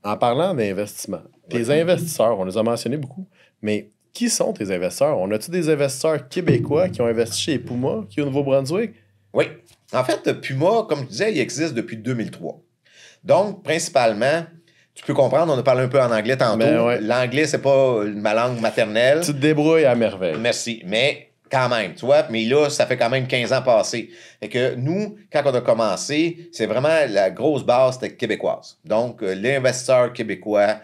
En parlant d'investissement, tes investisseurs, on les a mentionnés beaucoup, mais qui sont tes investisseurs? On a-tu des investisseurs québécois qui ont investi chez Puma, qui est au Nouveau-Brunswick? Oui. En fait, Puma, comme je disais, il existe depuis 2003. Donc, principalement, tu peux comprendre, on a parlé un peu en anglais tantôt. Ouais. L'anglais, c'est pas ma langue maternelle. Tu te débrouilles à merveille. Merci. Mais quand même, tu vois, mais là, ça fait quand même 15 ans passés. Fait que nous, quand on a commencé, c'est vraiment la grosse base, c'était québécoise. Donc, l'investisseur québécois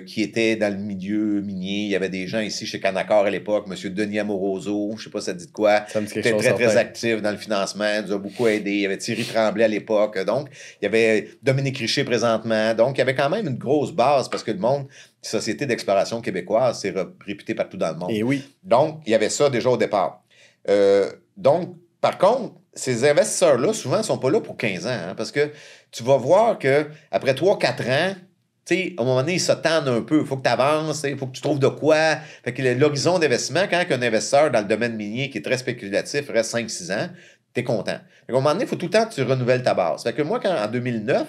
qui était dans le milieu minier, il y avait des gens ici chez Canaccord à l'époque, M. Denis Amoroso, je sais pas si ça dit de quoi, Ça me dit quelque était chose, très actif dans le financement, il nous a beaucoup aidé. Il y avait Thierry Tremblay à l'époque, donc il y avait Dominique Richer présentement. Donc, il y avait quand même une grosse base parce que le monde, Société d'exploration québécoise, c'est réputé partout dans le monde. Et oui. Donc, il y avait ça déjà au départ. Donc, par contre, ces investisseurs-là, souvent, ne sont pas là pour 15 ans. Hein, parce que tu vas voir qu'après 3-4 ans, tu sais, à un moment donné, ils s'attendent un peu. Il faut que tu avances, il faut que tu trouves de quoi. Fait que l'horizon d'investissement, quand un investisseur dans le domaine minier qui est très spéculatif reste 5-6 ans, tu es content. Fait à un moment donné, il faut tout le temps que tu renouvelles ta base. Fait que moi, en 2009,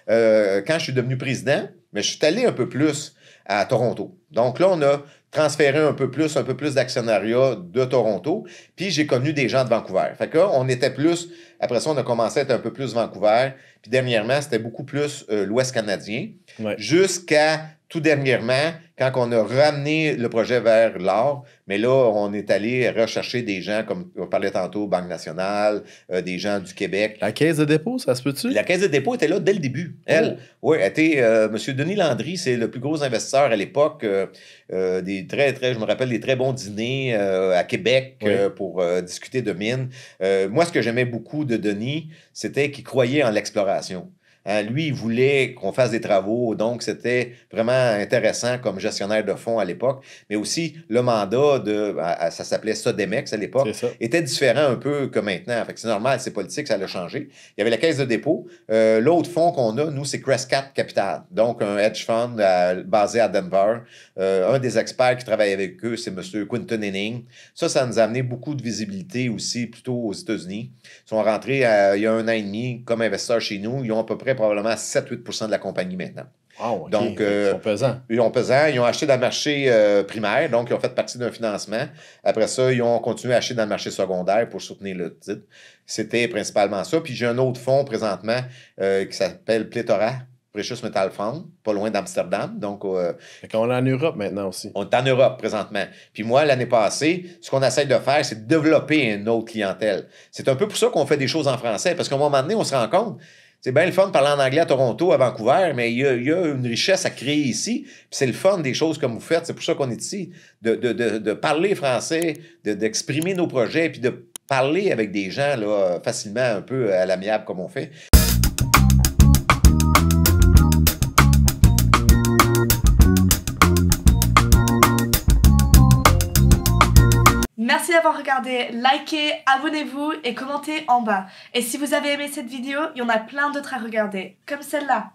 quand je suis devenu président, je suis allé un peu plus à Toronto. Donc là, on a transféré un peu plus d'actionnariat de Toronto, puis j'ai connu des gens de Vancouver. Fait que là, on était plus, après ça, on a commencé à être un peu plus Vancouver, puis dernièrement, c'était beaucoup plus l'Ouest canadien, jusqu'à tout dernièrement, quand on a ramené le projet vers l'or, mais là, on est allé rechercher des gens, comme on parlait tantôt, Banque nationale, des gens du Québec. La Caisse de dépôt, ça se peut-tu? La Caisse de dépôt était là dès le début. Elle, oui, elle était... M. Denis Landry, c'est le plus gros investisseur à l'époque. Je me rappelle des très bons dîners à Québec pour discuter de mines. Moi, ce que j'aimais beaucoup de Denis, c'était qu'il croyait en l'exploration. Lui, il voulait qu'on fasse des travaux, donc c'était vraiment intéressant comme gestionnaire de fonds à l'époque, mais aussi le mandat ça s'appelait Sodemex à l'époque, était différent un peu que maintenant. Fait que c'est normal, c'est politique, ça l'a changé. Il y avait la Caisse de dépôt. L'autre fonds qu'on a, nous, c'est Crescat Capital, donc un hedge fund basé à Denver. Un des experts qui travaille avec eux, c'est M. Quinton Henning. Ça nous a amené beaucoup de visibilité aussi, plutôt aux États-Unis. Ils sont rentrés il y a 1 an et demi comme investisseurs chez nous. Ils ont à peu près probablement 7-8% de la compagnie maintenant. Wow, okay. Donc, ils sont pesants. Ils ont acheté dans le marché primaire, donc ils ont fait partie d'un financement. Après ça, ils ont continué à acheter dans le marché secondaire pour soutenir le titre. C'était principalement ça. Puis j'ai un autre fonds présentement qui s'appelle Pléthora, Precious Metal Fund, pas loin d'Amsterdam. Donc, on est en Europe maintenant aussi. On est en Europe présentement. Puis moi, l'année passée, ce qu'on essaie de faire, c'est de développer une autre clientèle. C'est un peu pour ça qu'on fait des choses en français, parce qu'à un moment donné, on se rend compte, c'est bien le fun de parler en anglais à Toronto, à Vancouver, mais il y a une richesse à créer ici. Puis c'est le fun des choses comme vous faites. C'est pour ça qu'on est ici, de parler français, d'exprimer nos projets, puis de parler avec des gens là, facilement, un peu à l'amiable comme on fait. Merci d'avoir regardé, likez, abonnez-vous et commentez en bas. Et si vous avez aimé cette vidéo, il y en a plein d'autres à regarder, comme celle-là.